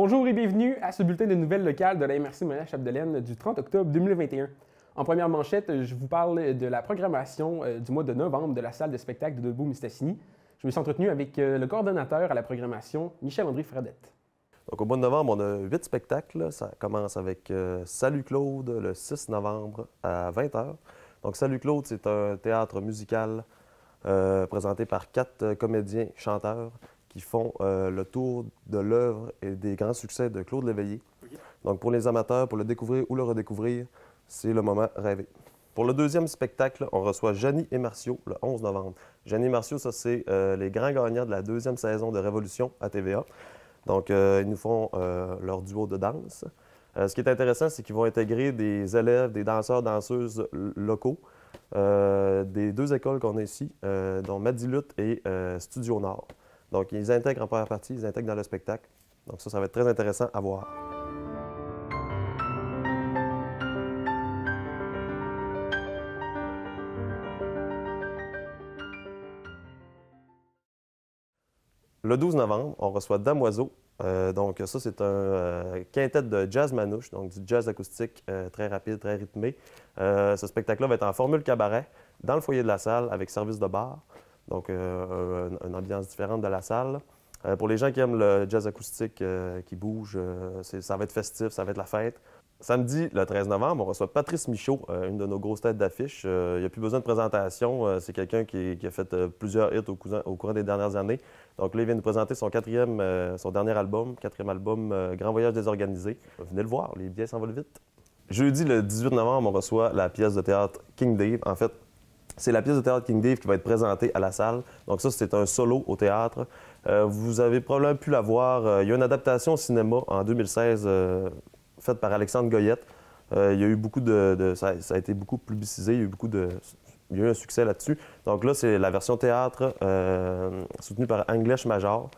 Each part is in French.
Bonjour et bienvenue à ce bulletin de nouvelles locales de la MRC Montréal-Chapdelaine du 30 octobre 2021. En première manchette, je vous parle de la programmation du mois de novembre de la salle de spectacle de Debout-Mistassini. Je me suis entretenu avec le coordonnateur à la programmation, Michel-André Fradette. Donc, au mois de novembre, on a 8 spectacles. Ça commence avec Salut Claude le 6 novembre à 20h. Donc, Salut Claude, c'est un théâtre musical présenté par 4 comédiens chanteurs qui font le tour de l'œuvre et des grands succès de Claude Léveillé. Donc, pour les amateurs, pour le découvrir ou le redécouvrir, c'est le moment rêvé. Pour le deuxième spectacle, on reçoit Jeannie et Martiaux le 11 novembre. Jeannie et Martiaux, ça, c'est les grands gagnants de la deuxième saison de Révolution à TVA. Donc, ils nous font leur duo de danse. Ce qui est intéressant, c'est qu'ils vont intégrer des élèves, des danseurs, danseuses locaux des 2 écoles qu'on a ici, dont Madilutte et Studio Nord. Donc, ils intègrent en première partie, ils intègrent dans le spectacle. Donc, ça va être très intéressant à voir. Le 12 novembre, on reçoit Damoiseau. Donc, ça, c'est un quintet de jazz manouche, donc du jazz acoustique très rapide, très rythmé. Ce spectacle-là va être en formule cabaret, dans le foyer de la salle, avec service de bar. Donc, une ambiance différente de la salle. Pour les gens qui aiment le jazz acoustique qui bouge, ça va être festif, ça va être la fête. Samedi, le 13 novembre, on reçoit Patrice Michaud, une de nos grosses têtes d'affiche. Il n'y a plus besoin de présentation. C'est quelqu'un qui a fait plusieurs hits au courant des dernières années. Donc là, il vient nous présenter son dernier album, quatrième album, Grand Voyage désorganisé. Venez le voir, les billets s'envolent vite. Jeudi, le 18 novembre, on reçoit la pièce de théâtre King Dave. En fait, c'est la pièce de théâtre King Dave qui va être présentée à la salle. Donc ça, c'est un solo au théâtre. Vous avez probablement pu la voir. Il y a une adaptation au cinéma en 2016 faite par Alexandre Goyette. Il y a eu beaucoup ça a été beaucoup publicisé. Il y a eu un succès là-dessus. Donc là, c'est la version théâtre soutenue par English Major.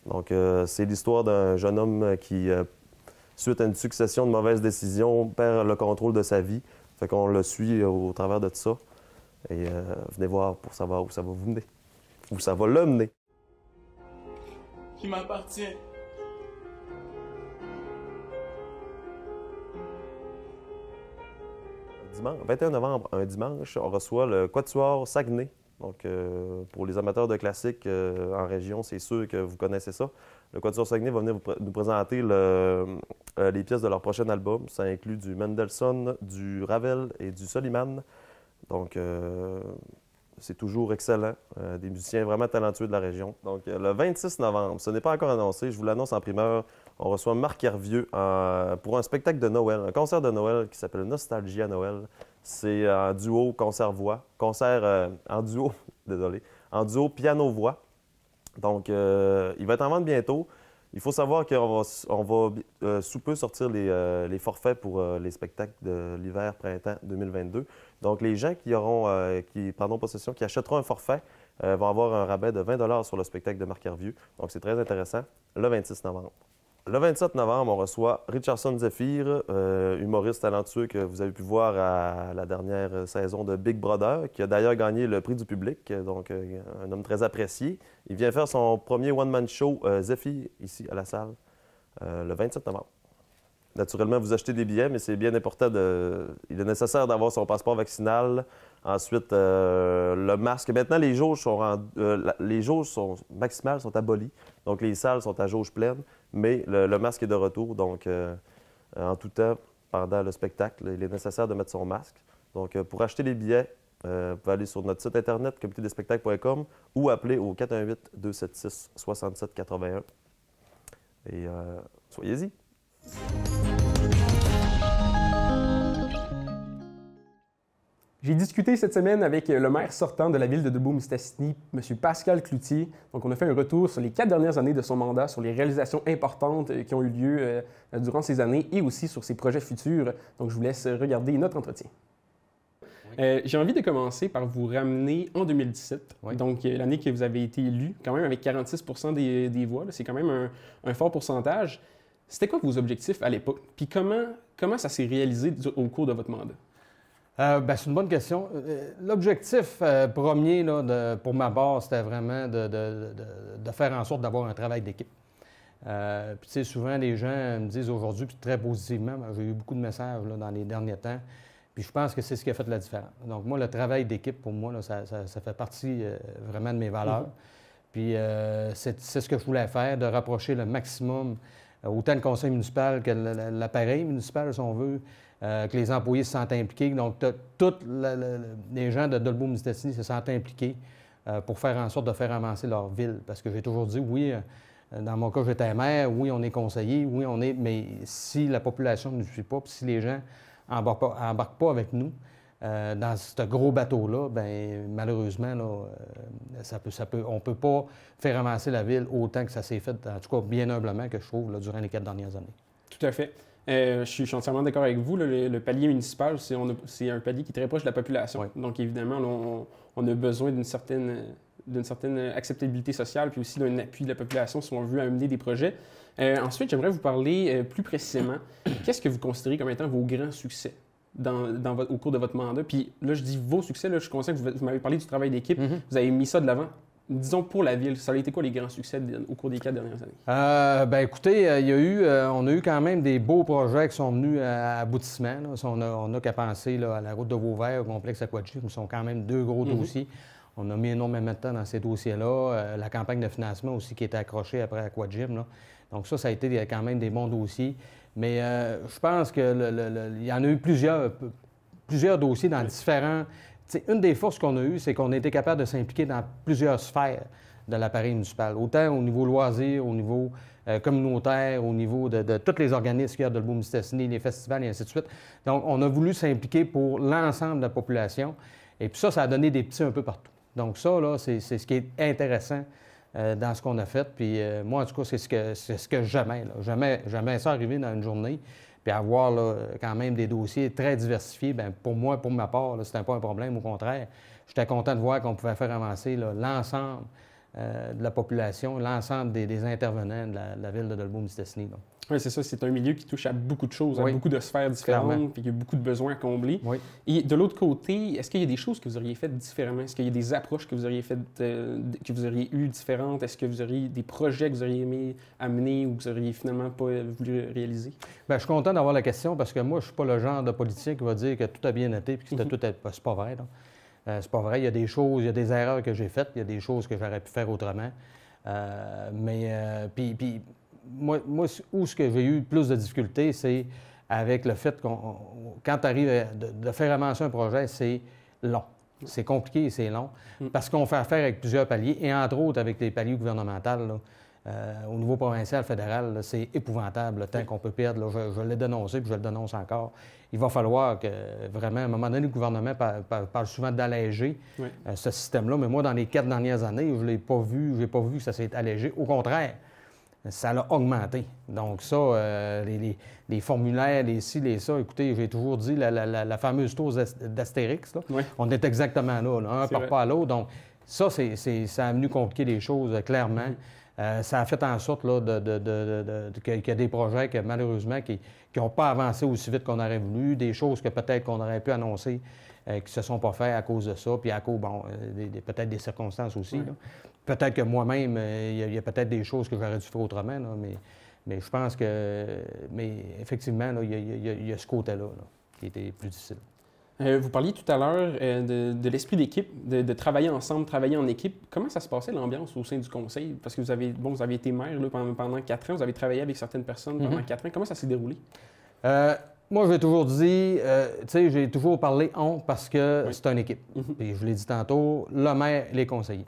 Donc c'est l'histoire d'un jeune homme qui, suite à une succession de mauvaises décisions, perd le contrôle de sa vie. Fait qu'on le suit au travers de tout ça. Et venez voir pour savoir où ça va vous mener. Où ça va le mener. Qui m'appartient. Dimanche, 21 novembre, un dimanche, on reçoit le Quatuor Saguenay. Donc, pour les amateurs de classiques en région, c'est sûr que vous connaissez ça. Le Quatuor Saguenay va venir nous présenter les pièces de leur prochain album. Ça inclut du Mendelssohn, du Ravel et du Soliman. Donc, c'est toujours excellent. Des musiciens vraiment talentueux de la région. Donc, le 26 novembre, ce n'est pas encore annoncé, je vous l'annonce en primeur, on reçoit Marc Hervieux pour un spectacle de Noël, un concert de Noël qui s'appelle Nostalgie à Noël. C'est en duo concert-voix, en duo, désolé, en duo piano-voix. Donc, il va être en vente bientôt. Il faut savoir qu'on va sous peu sortir les forfaits pour les spectacles de l'hiver-printemps 2022. Donc, les gens qui prendront possession, qui achèteront un forfait, vont avoir un rabais de 20 $ sur le spectacle de Marc Hervieux. Donc, c'est très intéressant, le 26 novembre. Le 27 novembre, on reçoit Richardson Zephyr, humoriste talentueux que vous avez pu voir à la dernière saison de Big Brother, qui a d'ailleurs gagné le prix du public, donc un homme très apprécié. Il vient faire son premier one-man show Zephyr ici à la salle le 27 novembre. Naturellement, vous achetez des billets, mais c'est bien important il est nécessaire d'avoir son passeport vaccinal. Ensuite, le masque. Maintenant, les jauges maximales sont abolies. Donc, les salles sont à jauge pleine, mais le masque est de retour. Donc, en tout temps, pendant le spectacle, il est nécessaire de mettre son masque. Donc, pour acheter les billets, vous pouvez aller sur notre site internet, comitédespectacles.com, ou appeler au 418-276-6781. Et soyez-y! J'ai discuté cette semaine avec le maire sortant de la ville de Debout-Mistassini, M. Pascal Cloutier. Donc, on a fait un retour sur les 4 dernières années de son mandat, sur les réalisations importantes qui ont eu lieu durant ces années et aussi sur ses projets futurs. Donc, je vous laisse regarder notre entretien. J'ai envie de commencer par vous ramener en 2017, Oui. donc l'année que vous avez été élu, quand même avec 46 % des voix. C'est quand même un fort pourcentage. C'était quoi vos objectifs à l'époque? Puis comment ça s'est réalisé au cours de votre mandat? C'est une bonne question. L'objectif premier, là, pour ma part, c'était vraiment de faire en sorte d'avoir un travail d'équipe. Puis, tu sais, souvent, les gens me disent aujourd'hui, puis très positivement, j'ai eu beaucoup de messages là, dans les derniers temps. Puis, je pense que c'est ce qui a fait la différence. Donc, moi, le travail d'équipe, pour moi, là, ça fait partie vraiment de mes valeurs. Puis, c'est ce que je voulais faire, de rapprocher le maximum autant le conseil municipal que l'appareil municipal, si on veut, que les employés se sentent impliqués. Donc, tous les gens de Dolbeau-Mistassini se sentent impliqués pour faire en sorte de faire avancer leur ville. Parce que j'ai toujours dit, oui, dans mon cas, j'étais maire, oui, on est conseiller, oui, on est... Mais si la population ne nous suit pas, puis si les gens n'embarquent pas avec nous dans ce gros bateau-là, bien, malheureusement, là, on ne peut pas faire avancer la ville autant que ça s'est fait, en tout cas bien humblement, que je trouve, là, durant les 4 dernières années. Tout à fait. Je suis entièrement d'accord avec vous. Là, le palier municipal, c'est un palier qui est très proche de la population. Oui. Donc, évidemment, là, on a besoin d'une certaine acceptabilité sociale, puis aussi d'un appui de la population si on veut amener des projets. Ensuite, j'aimerais vous parler plus précisément. Qu'est-ce que vous considérez comme étant vos grands succès au cours de votre mandat? Puis là, je dis vos succès, là, je suis conscient que vous m'avez parlé du travail d'équipe, vous avez mis ça de l'avant. Disons pour la ville, ça a été quoi les grands succès au cours des 4 dernières années? Bien, écoutez, on a eu quand même des beaux projets qui sont venus à aboutissement. Là. On n'a qu'à penser là, à la route de Vauvert, au complexe Aquagym, qui sont quand même 2 gros dossiers. On a mis énormément de temps dans ces dossiers-là. La campagne de financement aussi qui était accrochée après Aquagym. Là. Donc ça a été quand même des bons dossiers. Mais je pense qu'il y en a eu plusieurs dossiers dans différents... T'sais, une des forces qu'on a eues, c'est qu'on a été capable de s'impliquer dans plusieurs sphères de l'appareil municipal, autant au niveau loisirs, au niveau communautaire, au niveau de tous les organismes qu'il y a de Dolbeau-Mistassini, les festivals et ainsi de suite. Donc, on a voulu s'impliquer pour l'ensemble de la population. Et puis ça a donné des petits un peu partout. Donc ça, là, c'est ce qui est intéressant dans ce qu'on a fait. Puis moi, en tout cas, c'est ce que j'aimais. J'aimais ça arriver dans une journée, puis avoir là, quand même des dossiers très diversifiés. Bien, pour moi, pour ma part, c'était pas un problème. Au contraire, j'étais content de voir qu'on pouvait faire avancer l'ensemble de la population, l'ensemble des intervenants de la ville de Dolbeau-Mistassini. Oui, c'est ça. C'est un milieu qui touche à beaucoup de choses, Oui. à beaucoup de sphères différentes, Clairement. puis il y a beaucoup de besoins à combler. Oui. Et de l'autre côté, est-ce qu'il y a des choses que vous auriez faites différemment? Est-ce qu'il y a des approches que vous auriez faites, que vous auriez eues différentes? Est-ce que vous auriez des projets que vous auriez aimé amener ou que vous auriez finalement pas voulu réaliser? Bien, je suis content d'avoir la question parce que moi, je ne suis pas le genre de politicien qui va dire que tout a bien été et que tout est... C'est pas vrai. C'est pas vrai. Il y a des choses, il y a des erreurs que j'ai faites, il y a des choses que j'aurais pu faire autrement. Puis moi, où ce que j'ai eu plus de difficultés, c'est avec le fait quand tu arrives de faire avancer un projet, c'est long. C'est compliqué et c'est long parce qu'on fait affaire avec plusieurs paliers et entre autres avec les paliers gouvernementaux. Là, au niveau provincial, fédéral, c'est épouvantable le temps qu'on peut perdre. Là, je l'ai dénoncé puis je le dénonce encore. Il va falloir que vraiment, à un moment donné, le gouvernement parle souvent d'alléger ce système-là. Mais moi, dans les 4 dernières années, je n'ai pas vu que ça s'est allégé. Au contraire, ça l'a augmenté. Donc ça, les formulaires, les ci, les ça, écoutez, j'ai toujours dit la fameuse tour d'Astérix, là. Oui. On est exactement là un par pas à l'autre. Donc ça, ça a venu compliquer les choses, clairement. Ça a fait en sorte là, qu'il y a des projets que, malheureusement, qui n'ont pas avancé aussi vite qu'on aurait voulu, des choses que peut-être qu'on aurait pu annoncer qui ne se sont pas faites à cause de ça, puis à cause, peut-être des circonstances aussi. Oui. Peut-être que moi-même, il y a peut-être des choses que j'aurais dû faire autrement, là, mais je pense que... Mais effectivement, il y a ce côté-là qui était plus difficile. Vous parliez tout à l'heure de l'esprit d'équipe, de travailler ensemble, travailler en équipe. Comment ça se passait l'ambiance au sein du conseil? Parce que vous avez été maire là, pendant 4 ans, vous avez travaillé avec certaines personnes pendant 4 ans. Comment ça s'est déroulé? Moi, j'ai toujours dit, tu sais, j'ai toujours parlé « on » parce que c'est une équipe. Puis je l'ai dit tantôt, le maire et les conseillers.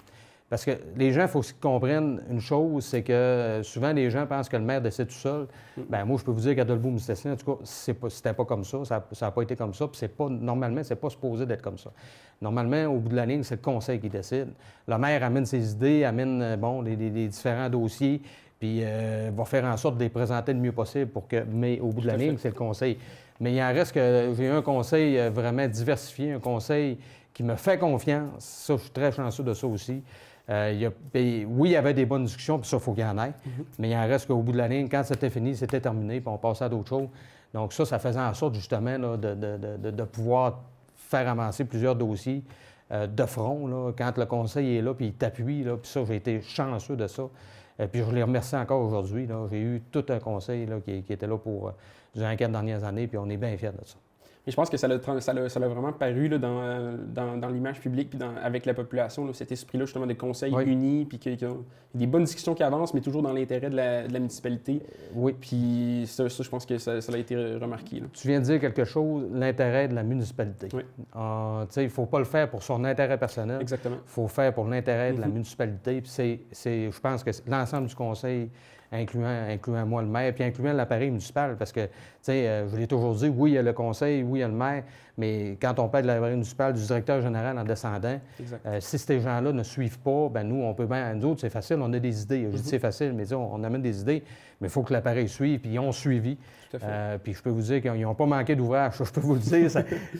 Parce que les gens, il faut qu'ils comprennent une chose, c'est que souvent, les gens pensent que le maire décide tout seul. Bien, moi, je peux vous dire qu'à Dolbeau-Mistassini, en tout cas, c'était pas comme ça. Ça n'a pas été comme ça. Puis normalement, c'est pas supposé d'être comme ça. Normalement, au bout de la ligne, c'est le conseil qui décide. Le maire amène ses idées, amène, les différents dossiers, puis va faire en sorte de les présenter le mieux possible mais au bout de la ligne, c'est le conseil. Mais il en reste que j'ai un conseil vraiment diversifié, un conseil qui me fait confiance. Ça, je suis très chanceux de ça aussi. Oui, il y avait des bonnes discussions, puis ça, il faut qu'il y en ait. Mais il en reste qu'au bout de la ligne, quand c'était fini, c'était terminé, puis on passait à d'autres choses. Donc ça faisait en sorte, justement, là, de pouvoir faire avancer plusieurs dossiers de front, là, quand le conseil est là, puis il t'appuie, là, puis ça, j'ai été chanceux de ça. Puis je les remercie encore aujourd'hui. J'ai eu tout un conseil là, qui était là pour durant les 4 dernières années, puis on est bien fiers de ça. Et je pense que ça l'a vraiment paru là, dans l'image publique puis avec la population, là, cet esprit-là justement de conseils unis, puis qu'il y a des bonnes discussions qui avancent, mais toujours dans l'intérêt de la municipalité. Oui. Puis ça, je pense que ça a été remarqué. Là. Tu viens de dire quelque chose, l'intérêt de la municipalité. Oui. Il ne faut pas le faire pour son intérêt personnel. Exactement. Il faut le faire pour l'intérêt de la municipalité. Puis je pense que l'ensemble du conseil, incluant moi, le maire, puis incluant l'appareil municipal, parce que, tu sais, je l'ai toujours dit, oui, il y a le conseil, oui, il y a le maire, mais quand on parle de l'appareil municipal, du directeur général en descendant, si ces gens-là ne suivent pas, bien, nous, on peut bien, nous autres, c'est facile, on a des idées. Je dis c'est facile, mais on amène des idées, mais il faut que l'appareil suive, puis ils ont suivi. Puis je peux vous dire qu'ils n'ont pas manqué d'ouvrage, je peux vous le dire,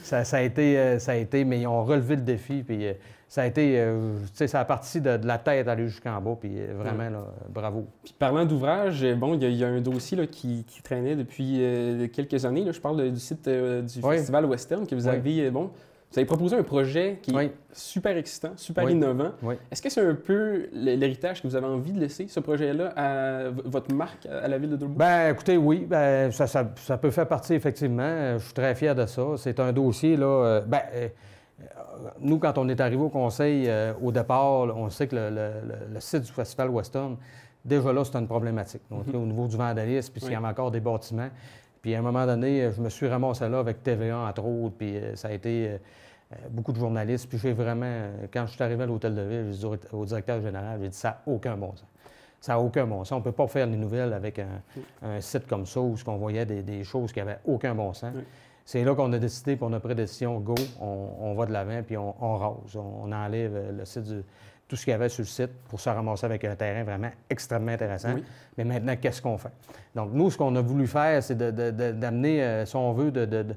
ça a été, mais ils ont relevé le défi, puis ça a été, ça a parti de la tête aller jusqu'en bas, puis vraiment, là, bravo. Puis parlant d'ouvrage, bon, il y a un dossier là, qui traînait depuis quelques années. Là, je parle du site du Festival Western que vous avez, vous avez proposé un projet qui est super excitant, super innovant. Est-ce que c'est un peu l'héritage que vous avez envie de laisser, ce projet-là, à votre marque, à la Ville de Dolbeau? Bien, écoutez, oui, ben, ça peut faire partie, effectivement. Je suis très fier de ça. C'est un dossier, là, nous, quand on est arrivé au conseil, au départ, on sait que le site du Festival Western, déjà là, c'est une problématique. Donc, au niveau du vandalisme, puis s'il y avait encore des bâtiments. Puis à un moment donné, je me suis ramassé là avec TVA, entre autres, puis ça a été beaucoup de journalistes. Puis j'ai vraiment, quand je suis arrivé à l'Hôtel de Ville, j'ai dit au directeur général, j'ai dit, ça n'a aucun bon sens. Ça n'a aucun bon sens. On ne peut pas faire les nouvelles avec un site comme ça où on voyait des choses qui n'avaient aucun bon sens. C'est là qu'on a décidé, puis on a pris la décision, go, on va de l'avant, puis on rase. On enlève le site tout ce qu'il y avait sur le site pour se ramasser avec un terrain vraiment extrêmement intéressant. Mais maintenant, qu'est-ce qu'on fait? Donc, nous, ce qu'on a voulu faire, c'est d'amener, si on veut, de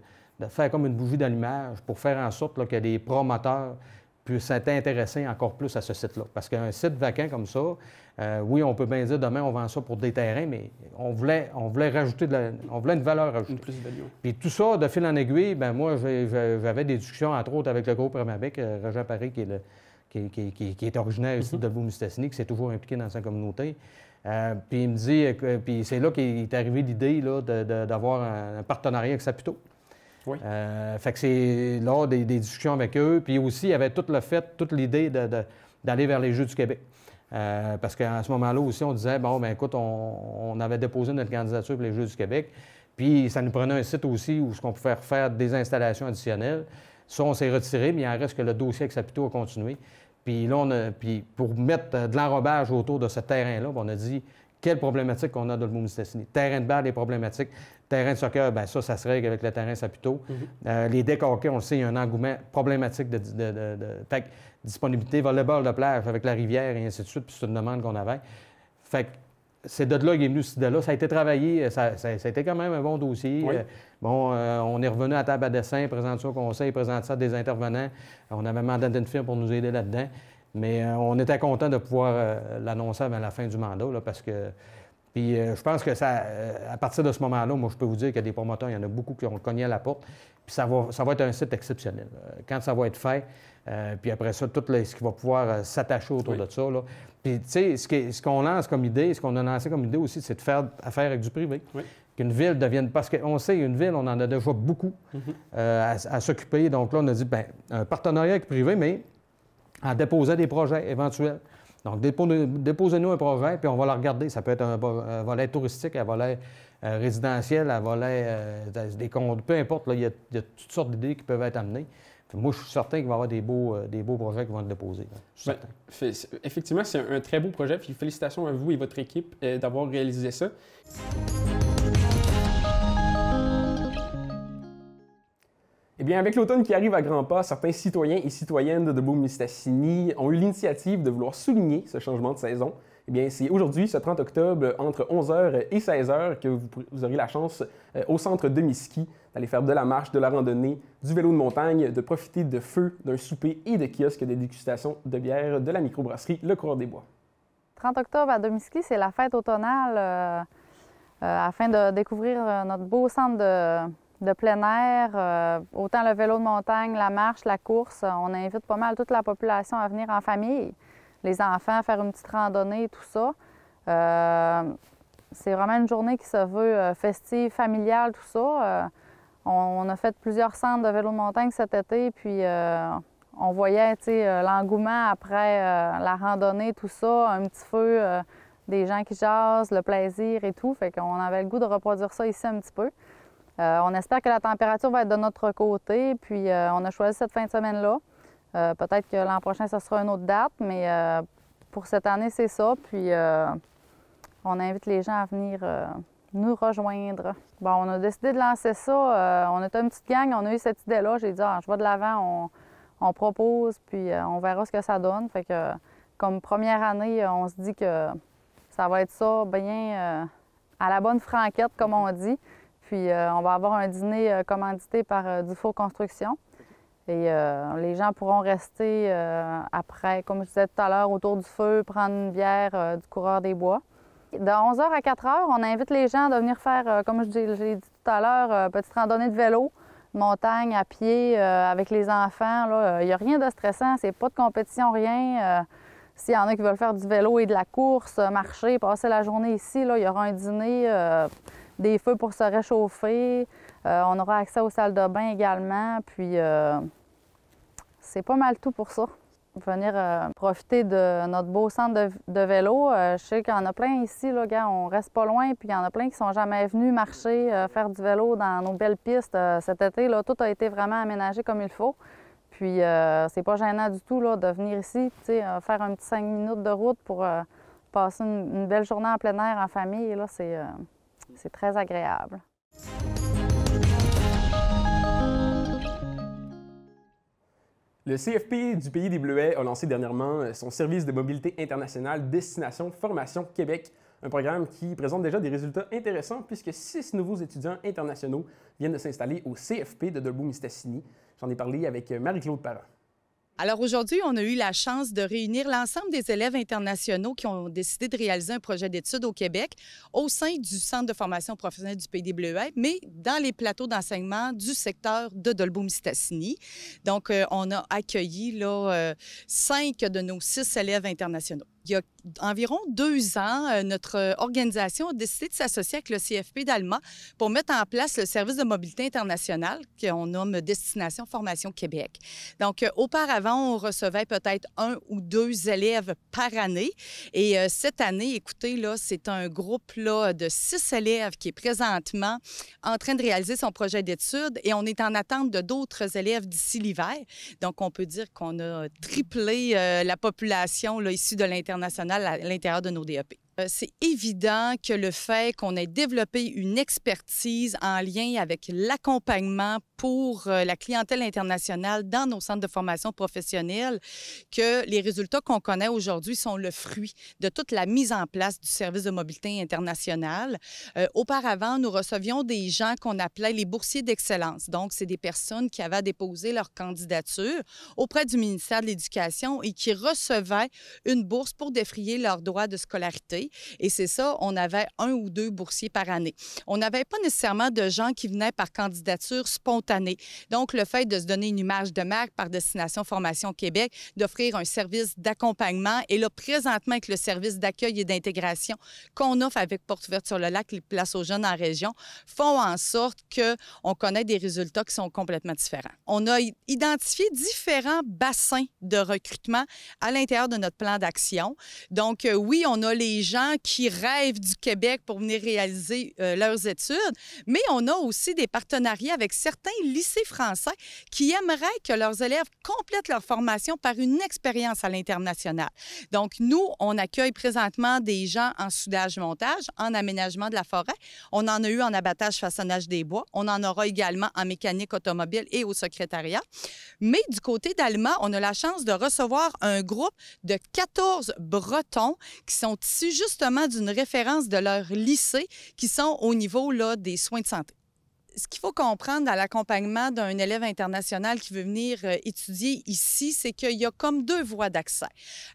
faire comme une bougie d'allumage pour faire en sorte là, que des promoteurs puissent s'intéresser encore plus à ce site-là. Parce qu'un site vacant comme ça, oui, on peut bien dire demain, on vend ça pour des terrains, mais on voulait rajouter on voulait une valeur ajoutée. Une plus-value. Puis tout ça, de fil en aiguille, bien, moi, j'avais des discussions, entre autres, avec le groupe Remabec, Roger Paris, qui est originaire ici de Dolbeau-Mistassini, qui s'est toujours impliqué dans sa communauté. Puis il me dit, puis c'est là qu'il est arrivé l'idée d'avoir un partenariat avec Saputo. Fait que c'est là des discussions avec eux. Puis aussi, il y avait toute l'idée d'aller vers les Jeux du Québec. Parce qu'à ce moment-là aussi, on disait, bon, bien écoute, on avait déposé notre candidature pour les Jeux du Québec. Puis ça nous prenait un site aussi où on pouvait faire des installations additionnelles. Ça, on s'est retiré, mais il en reste que le dossier avec Saputo a continué. Puis là, puis pour mettre de l'enrobage autour de ce terrain-là, on a dit quelle problématique qu'on a dans le Dolbeau-Mistassini. Terrain de balle, les problématiques. Terrain de soccer, bien ça se règle avec le terrain Saputo. Les decks hockey, on le sait, il y a un engouement problématique de fait que, disponibilité, volleyball de plage avec la rivière et ainsi de suite, puis c'est une demande qu'on avait. Fait que c'est de là qu'il est venu cette idée-là. Ça a été travaillé, ça a été quand même un bon dossier. On est revenu à table à dessin, présenter ça au conseil, présenter ça à des intervenants. On avait mandaté une firme pour nous aider là-dedans. Mais on était content de pouvoir l'annoncer avant la fin du mandat, là, parce que... Puis je pense que à partir de ce moment-là, moi, je peux vous dire qu'il y a des promoteurs, il y en a beaucoup qui ont cogné à la porte. Puis ça va être un site exceptionnel. Quand ça va être fait, puis après ça, tout ce qui va pouvoir s'attacher autour de ça. Là. Puis, tu sais, ce qu'on lance comme idée, ce qu'on a lancé comme idée aussi, c'est de faire affaire avec du privé. Qu'une ville devienne... Parce qu'on sait, une ville, on en a déjà beaucoup à s'occuper. Donc là, on a dit, bien, un partenariat avec le privé, mais en déposant des projets éventuels. Donc, déposez-nous un projet, puis on va le regarder. Ça peut être un volet touristique, un volet résidentiel, un volet des comptes, peu importe. Là, il y a toutes sortes d'idées qui peuvent être amenées. Puis moi, je suis certain qu'il va y avoir des beaux projets qui vont être déposés. Effectivement, c'est un très beau projet. Puis félicitations à vous et votre équipe d'avoir réalisé ça. Eh bien, avec l'automne qui arrive à grands pas, certains citoyens et citoyennes de Dolbeau-Mistassini ont eu l'initiative de vouloir souligner ce changement de saison. Eh bien, c'est aujourd'hui, ce 30 octobre, entre 11h et 16h, que vous aurez la chance, au centre de Miski, d'aller faire de la marche, de la randonnée, du vélo de montagne, de profiter de feux, d'un souper et de kiosques de dégustation de bière de la microbrasserie Le Coureur des Bois. 30 octobre à Domiski, c'est la fête automnale afin de découvrir notre beau centre de plein air, autant le vélo de montagne, la marche, la course. On invite pas mal toute la population à venir en famille, les enfants à faire une petite randonnée, tout ça. C'est vraiment une journée qui se veut festive, familiale, tout ça. On a fait plusieurs centres de vélo de montagne cet été, puis on voyait l'engouement après la randonnée, tout ça, un petit feu, des gens qui jasent, le plaisir et tout. Fait qu'on avait le goût de reproduire ça ici un petit peu. On espère que la température va être de notre côté, puis on a choisi cette fin de semaine-là. Peut-être que l'an prochain, ce sera une autre date, mais pour cette année, c'est ça. Puis on invite les gens à venir nous rejoindre. Bon, on a décidé de lancer ça. On était une petite gang, on a eu cette idée-là. J'ai dit, je vais de l'avant, on propose, puis on verra ce que ça donne. Fait que comme première année, on se dit que ça va être ça bien à la bonne franquette, comme on dit. Puis on va avoir un dîner commandité par Dufault Construction. Et les gens pourront rester après, comme je disais tout à l'heure, autour du feu, prendre une bière du Coureur des Bois. De 11h à 4h, on invite les gens à venir faire, comme je l'ai dit tout à l'heure, petite randonnée de vélo, montagne, à pied, avec les enfants. Il n'y a rien de stressant, c'est pas de compétition, rien. S'il y en a qui veulent faire du vélo et de la course, marcher, passer la journée ici, il y aura un dîner, des feux pour se réchauffer. On aura accès aux salles de bain également. Puis, c'est pas mal tout pour ça. Venir profiter de notre beau centre de vélo. Je sais qu'il y en a plein ici, là, gars, on reste pas loin, puis il y en a plein qui sont jamais venus marcher, faire du vélo dans nos belles pistes. Cet été, là, tout a été vraiment aménagé comme il faut. Puis c'est pas gênant du tout là, de venir ici, faire un petit 5 minutes de route pour passer une belle journée en plein air en famille. Là, c'est très agréable. Le CFP du Pays des Bleuets a lancé dernièrement son service de mobilité internationale Destination Formation Québec, un programme qui présente déjà des résultats intéressants puisque 6 nouveaux étudiants internationaux viennent de s'installer au CFP de Dolbeau-Mistassini. J'en ai parlé avec Marie-Claude Parent. Alors aujourd'hui, on a eu la chance de réunir l'ensemble des élèves internationaux qui ont décidé de réaliser un projet d'études au Québec au sein du Centre de formation professionnelle du Pays des Bleuets, mais dans les plateaux d'enseignement du secteur de Dolbeau-Mistassini. Donc, on a accueilli là, 5 de nos 6 élèves internationaux. Il y a environ 2 ans, notre organisation a décidé de s'associer avec le CFP d'Alma pour mettre en place le service de mobilité internationale qu'on nomme Destination Formation Québec. Donc, auparavant, on recevait peut-être 1 ou 2 élèves par année. Et cette année, écoutez, là, c'est un groupe là, de 6 élèves qui est présentement en train de réaliser son projet d'études et on est en attente de d'autres élèves d'ici l'hiver. Donc, on peut dire qu'on a triplé la population là, issue de l'international à l'intérieur de nos DEP. C'est évident que le fait qu'on ait développé une expertise en lien avec l'accompagnement pour la clientèle internationale dans nos centres de formation professionnelle, que les résultats qu'on connaît aujourd'hui sont le fruit de toute la mise en place du service de mobilité internationale. Auparavant, nous recevions des gens qu'on appelait les boursiers d'excellence. Donc, c'est des personnes qui avaient déposé leur candidature auprès du ministère de l'Éducation et qui recevaient une bourse pour défrayer leurs droits de scolarité. Et c'est ça, on avait 1 ou 2 boursiers par année. On n'avait pas nécessairement de gens qui venaient par candidature spontanée. Donc, le fait de se donner une image de marque par Destination Formation Québec, d'offrir un service d'accompagnement et là, présentement, avec le service d'accueil et d'intégration qu'on offre avec Portes ouvertes sur le lac, les places aux jeunes en région, font en sorte qu'on connaît des résultats qui sont complètement différents. On a identifié différents bassins de recrutement à l'intérieur de notre plan d'action. Donc, oui, on a les gens qui rêvent du Québec pour venir réaliser leurs études, mais on a aussi des partenariats avec certains lycées français qui aimeraient que leurs élèves complètent leur formation par une expérience à l'international. Donc, nous, on accueille présentement des gens en soudage-montage, en aménagement de la forêt. On en a eu en abattage-façonnage des bois. On en aura également en mécanique automobile et au secrétariat. Mais du côté d'Alma, on a la chance de recevoir un groupe de 14 Bretons qui sont issus justement d'une référence de leur lycée qui sont au niveau là, des soins de santé. ce qu'il faut comprendre dans l'accompagnement d'un élève international qui veut venir étudier ici, c'est qu'il y a comme deux voies d'accès.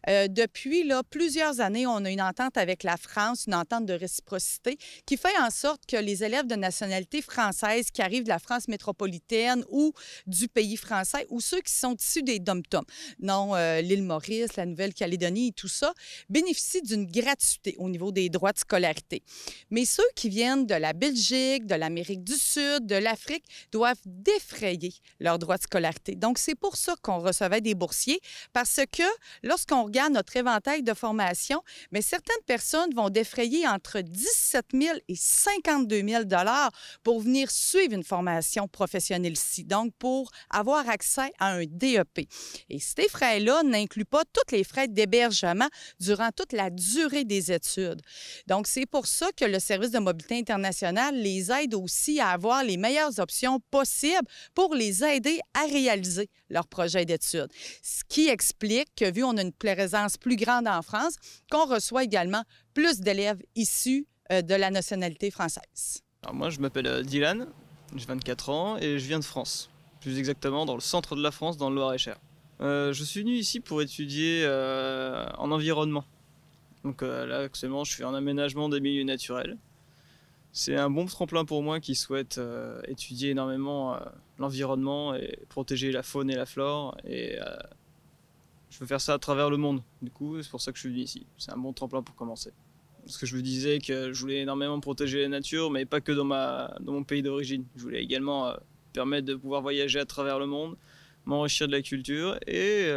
Depuis là, plusieurs années, on a une entente avec la France, une entente de réciprocité, qui fait en sorte que les élèves de nationalité française qui arrivent de la France métropolitaine ou du pays français, ou ceux qui sont issus des DOM-TOM, non l'île Maurice, la Nouvelle-Calédonie et tout ça, bénéficient d'une gratuité au niveau des droits de scolarité. Mais ceux qui viennent de la Belgique, de l'Amérique du Sud, de l'Afrique, doivent défrayer leurs droits de scolarité. Donc, c'est pour ça qu'on recevait des boursiers, parce que lorsqu'on regarde notre éventail de formation, mais certaines personnes vont défrayer entre 17 000 et 52 000 pour venir suivre une formation professionnelle ici, donc pour avoir accès à un DEP. Et ces frais-là n'incluent pas tous les frais d'hébergement durant toute la durée des études. Donc, c'est pour ça que le service de mobilité internationale les aide aussi à avoir les meilleures options possibles pour les aider à réaliser leur projet d'études. Ce qui explique que, vu qu'on a une présence plus grande en France, qu'on reçoit également plus d'élèves issus de la nationalité française. Alors moi, je m'appelle Dylan, j'ai 24 ans et je viens de France. Plus exactement dans le centre de la France, dans le Loir-et-Cher. Je suis venu ici pour étudier en environnement. Donc là, actuellement, je fais un aménagement des milieux naturels. C'est un bon tremplin pour moi qui souhaite étudier énormément l'environnement et protéger la faune et la flore. Et je veux faire ça à travers le monde. Du coup, c'est pour ça que je suis venu ici. C'est un bon tremplin pour commencer. Parce que je me disais que je voulais énormément protéger la nature, mais pas que dans mon pays d'origine. Je voulais également permettre de pouvoir voyager à travers le monde, m'enrichir de la culture et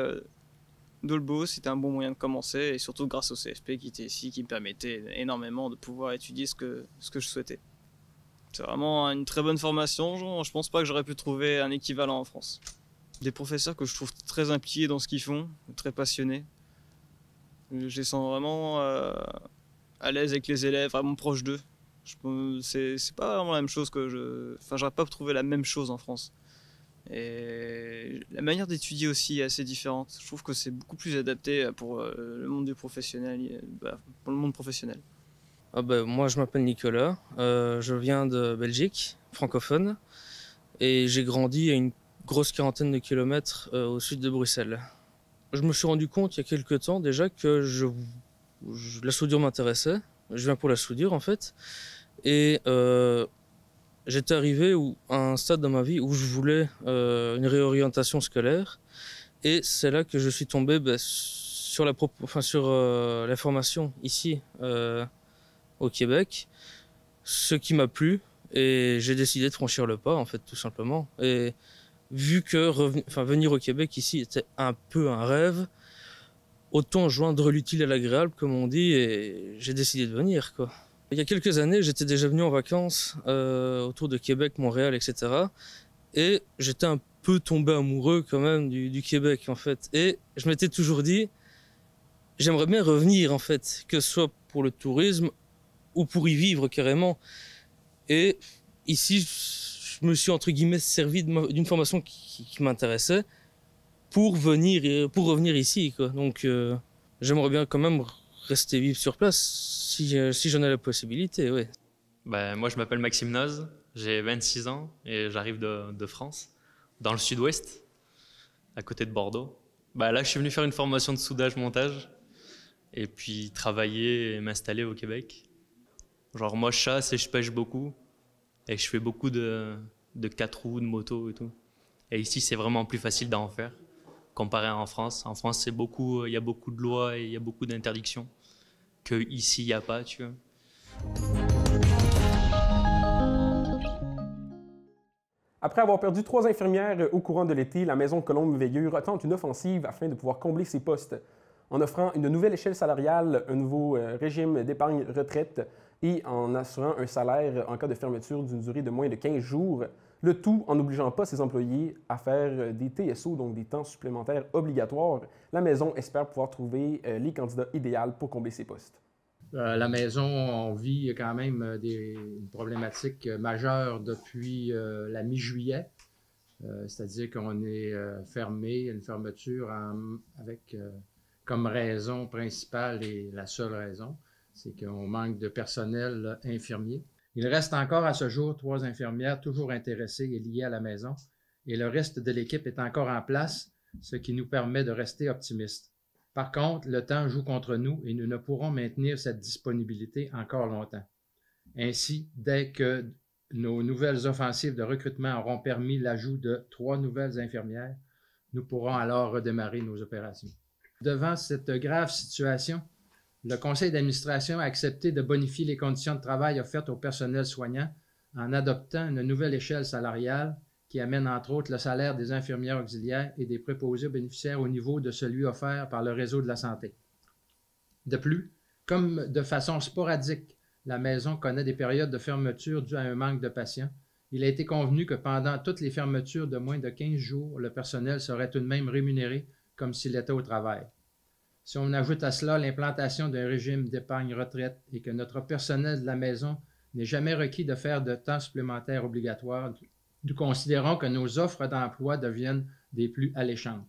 Dolbeau, c'était un bon moyen de commencer, et surtout grâce au CFP qui était ici, qui me permettait énormément de pouvoir étudier ce que je souhaitais. C'est vraiment une très bonne formation, je pense pas que j'aurais pu trouver un équivalent en France. Des professeurs que je trouve très impliqués dans ce qu'ils font, très passionnés. Je les sens vraiment à l'aise avec les élèves, vraiment proches d'eux. C'est pas vraiment la même chose j'aurais pas trouvé la même chose en France. Et la manière d'étudier aussi est assez différente. Je trouve que c'est beaucoup plus adapté pour le monde du professionnel, pour le monde professionnel. Moi, je m'appelle Nicolas. Je viens de Belgique, francophone, et j'ai grandi à une grosse quarantaine de kilomètres au sud de Bruxelles. Je me suis rendu compte il y a quelques temps déjà que la soudure m'intéressait. Je viens pour la soudure en fait, et j'étais arrivé à un stade dans ma vie où je voulais une réorientation scolaire, et c'est là que je suis tombé sur la formation ici au Québec, ce qui m'a plu, et j'ai décidé de franchir le pas en fait, tout simplement. Et vu que venir au Québec ici était un peu un rêve, autant joindre l'utile à l'agréable comme on dit, et j'ai décidé de venir quoi. Il y a quelques années, j'étais déjà venu en vacances autour de Québec, Montréal, etc. Et j'étais un peu tombé amoureux quand même du Québec en fait. Et je m'étais toujours dit, j'aimerais bien revenir en fait, que ce soit pour le tourisme ou pour y vivre carrément. Et ici, je me suis entre guillemets servi d'une formation qui m'intéressait pour revenir ici quoi. Donc j'aimerais bien quand même rester vivre sur place si j'en ai la possibilité, oui. Moi, je m'appelle Maxime Noz, j'ai 26 ans et j'arrive de France, dans le sud-ouest, à côté de Bordeaux. Là, je suis venu faire une formation de soudage-montage et puis travailler et m'installer au Québec. Genre, moi, je chasse et je pêche beaucoup et je fais beaucoup de 4 roues, de moto et tout. Et ici, c'est vraiment plus facile d'en faire comparé à en France. En France, il y a beaucoup de lois et il y a beaucoup d'interdictions qu'ici, il n'y a pas, tu vois. Après avoir perdu 3 infirmières au courant de l'été, la Maison Colombe-Veilleux retente une offensive afin de pouvoir combler ses postes, en offrant une nouvelle échelle salariale, un nouveau régime d'épargne retraite et en assurant un salaire en cas de fermeture d'une durée de moins de 15 jours, le tout en n'obligeant pas ses employés à faire des TSO, donc des temps supplémentaires obligatoires. La Maison espère pouvoir trouver les candidats idéaux pour combler ces postes. La Maison, on vit quand même une problématique majeure depuis la mi-juillet, c'est-à-dire qu'on est fermé, une fermeture avec comme raison principale et la seule raison, c'est qu'on manque de personnel infirmier. Il reste encore à ce jour 3 infirmières toujours intéressées et liées à la maison, et le reste de l'équipe est encore en place, ce qui nous permet de rester optimistes. Par contre, le temps joue contre nous et nous ne pourrons maintenir cette disponibilité encore longtemps. Ainsi, dès que nos nouvelles offensives de recrutement auront permis l'ajout de 3 nouvelles infirmières, nous pourrons alors redémarrer nos opérations. Devant cette grave situation, le conseil d'administration a accepté de bonifier les conditions de travail offertes au personnel soignant en adoptant une nouvelle échelle salariale qui amène entre autres le salaire des infirmières auxiliaires et des préposés aux bénéficiaires au niveau de celui offert par le réseau de la santé. De plus, comme de façon sporadique, la maison connaît des périodes de fermeture dues à un manque de patients, il a été convenu que pendant toutes les fermetures de moins de 15 jours, le personnel serait tout de même rémunéré comme s'il était au travail. Si on ajoute à cela l'implantation d'un régime d'épargne retraite et que notre personnel de la maison n'est jamais requis de faire de temps supplémentaire obligatoire, nous considérons que nos offres d'emploi deviennent des plus alléchantes.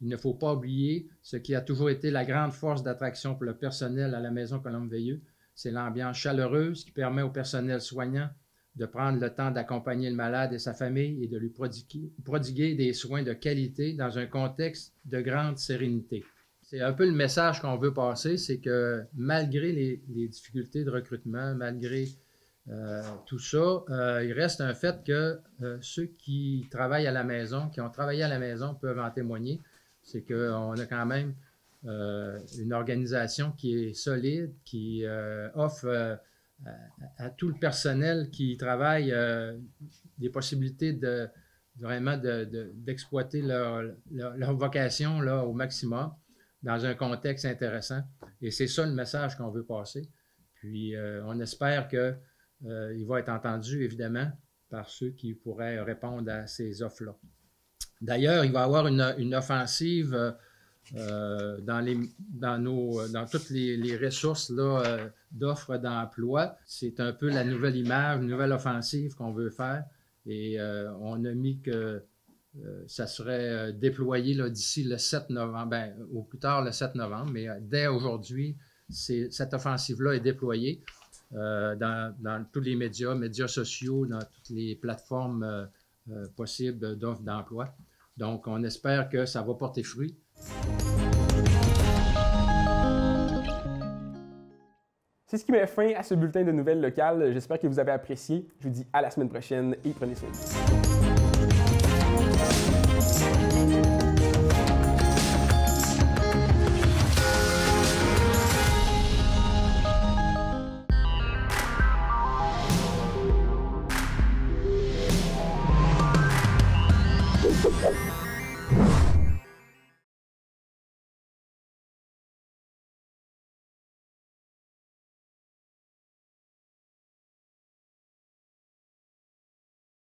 Il ne faut pas oublier ce qui a toujours été la grande force d'attraction pour le personnel à la Maison Colombe-Veilleux, c'est l'ambiance chaleureuse qui permet au personnel soignant de prendre le temps d'accompagner le malade et sa famille et de lui prodiguer des soins de qualité dans un contexte de grande sérénité. C'est un peu le message qu'on veut passer, c'est que malgré les difficultés de recrutement, malgré tout ça, il reste un fait que ceux qui travaillent à la maison, qui ont travaillé à la maison, peuvent en témoigner. C'est qu'on a quand même une organisation qui est solide, qui offre à tout le personnel qui travaille des possibilités d'exploiter leur vocation là, au maximum dans un contexte intéressant. Et c'est ça le message qu'on veut passer. Puis on espère que il va être entendu, évidemment, par ceux qui pourraient répondre à ces offres-là. D'ailleurs, il va y avoir une offensive dans toutes les ressources d'offres d'emploi. C'est un peu la nouvelle image, une nouvelle offensive qu'on veut faire. Et on a mis que ça serait déployé d'ici le 7 novembre, au plus tard le 7 novembre, mais dès aujourd'hui, cette offensive-là est déployée. Dans tous les médias sociaux, dans toutes les plateformes possibles d'offres d'emploi. Donc, on espère que ça va porter fruit. C'est ce qui met fin à ce bulletin de nouvelles locales. J'espère que vous avez apprécié. Je vous dis à la semaine prochaine et prenez soin de vous.